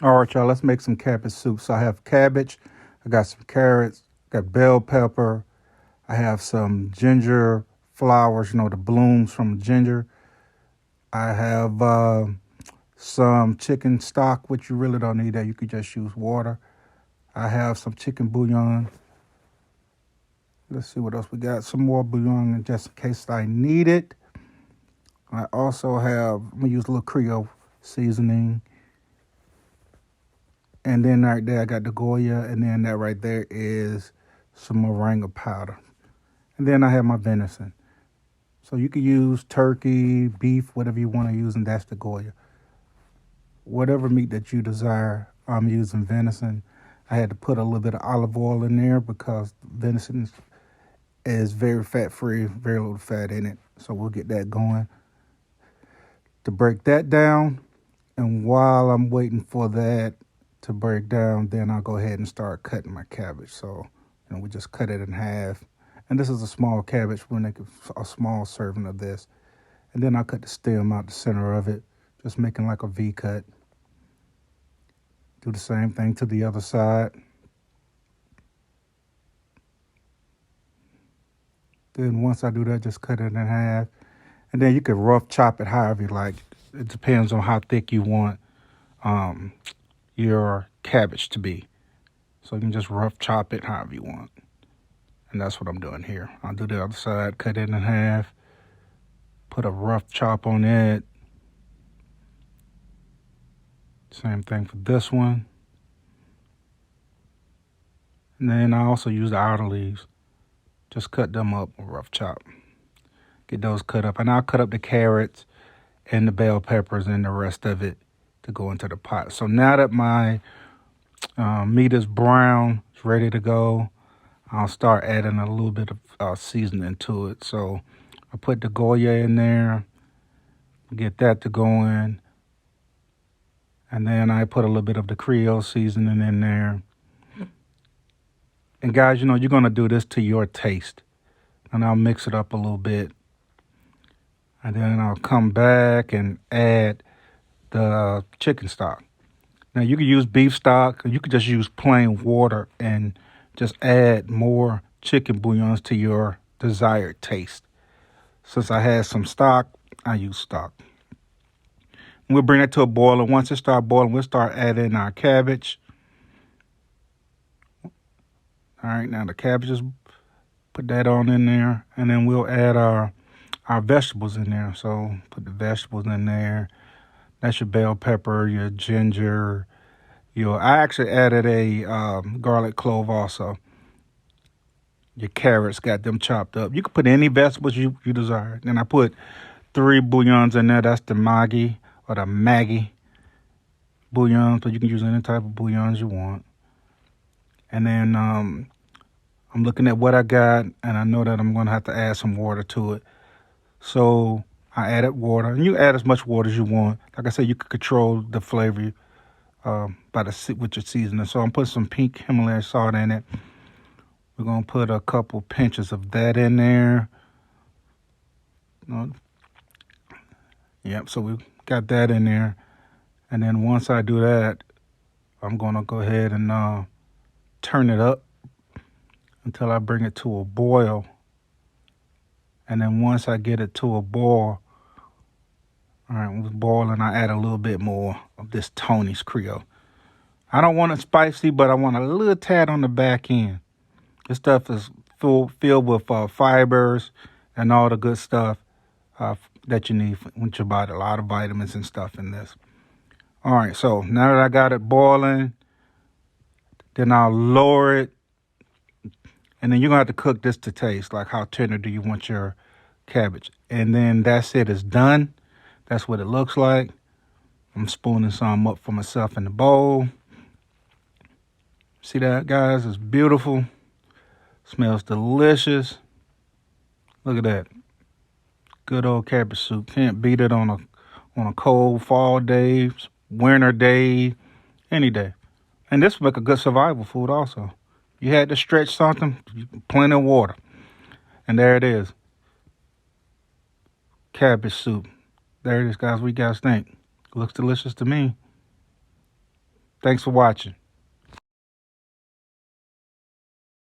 All right, y'all, let's make some cabbage soup. So I have cabbage, I got some carrots, got bell pepper, I have some ginger flowers, the blooms from ginger. I have some chicken stock, which you really don't need that. You could just use water. I have some chicken bouillon. Let's see what else we got. Some more bouillon just in case I need it. I also have, I'm going to use a little Creole seasoning. And then right there, I got the Goya. And then that right there is some moringa powder. And then I have my venison. So you can use turkey, beef, whatever you want to use, and that's the Goya. Whatever meat that you desire, I'm using venison. I had to put a little bit of olive oil in there because venison is very fat-free, very little fat in it. So we'll get that going. To break that down, and while I'm waiting for that to break down, then I'll go ahead and start cutting my cabbage. So, we just cut it in half. And this is a small cabbage. We'll make a small serving of this. And then I'll cut the stem out the center of it, just making like a V cut. Do the same thing to the other side. Then once I do that, just cut it in half. And then you can rough chop it however you like. It depends on how thick you want your cabbage to be. So you can just rough chop it however you want. And that's what I'm doing here. I'll do the other side, cut it in half, put a rough chop on it. Same thing for this one. And then I also use the outer leaves. Just cut them up with a rough chop. Get those cut up. And I'll cut up the carrots and the bell peppers and the rest of it to go into the pot. So now that my meat is brown, it's ready to go, I'll start adding a little bit of seasoning to it. So I put the Goya in there, get that to going. And then I put a little bit of the Creole seasoning in there. And guys, you're going to do this to your taste. And I'll mix it up a little bit. And then I'll come back and add the chicken stock. Now, you can use beef stock, or you could just use plain water and just add more chicken bouillons to your desired taste. Since I had some stock, I use stock. We'll bring it to a boil, and once it starts boiling, we'll start adding our cabbage. All right, now the cabbages, put that on in there, and then we'll add our vegetables in there. So put the vegetables in there. That's your bell pepper, your ginger. I actually added a garlic clove also. Your carrots, got them chopped up. You can put any vegetables you desire. Then I put 3 bouillons in there. That's the Maggi or the Maggi bouillon. So you can use any type of bouillons you want. And then I'm looking at what I got, and I know that I'm going to have to add some water to it. So I added water, and you add as much water as you want. Like I said, you can control the flavor with your seasoning. So I'm putting some pink Himalayan salt in it. We're going to put a couple pinches of that in there. Yep, so we got that in there. And then once I do that, I'm going to go ahead and turn it up until I bring it to a boil. And then once I get it to a boil, all right, when it's boiling, I add a little bit more of this Tony's Creole. I don't want it spicy, but I want a little tad on the back end. This stuff is filled with fibers and all the good stuff that you need with your body. A lot of vitamins and stuff in this. All right, so now that I got it boiling, then I'll lower it. And then you're going to have to cook this to taste. Like, how tender do you want your cabbage? And then that's it. It's done. That's what it looks like. I'm spooning some up for myself in the bowl. See that, guys? It's beautiful. Smells delicious. Look at that. Good old cabbage soup. Can't beat it on a cold fall day, winter day, any day. And this would make a good survival food also. You had to stretch something, plenty of water. And there it is. Cabbage soup. There it is, guys. What you guys think? Looks delicious to me. Thanks for watching.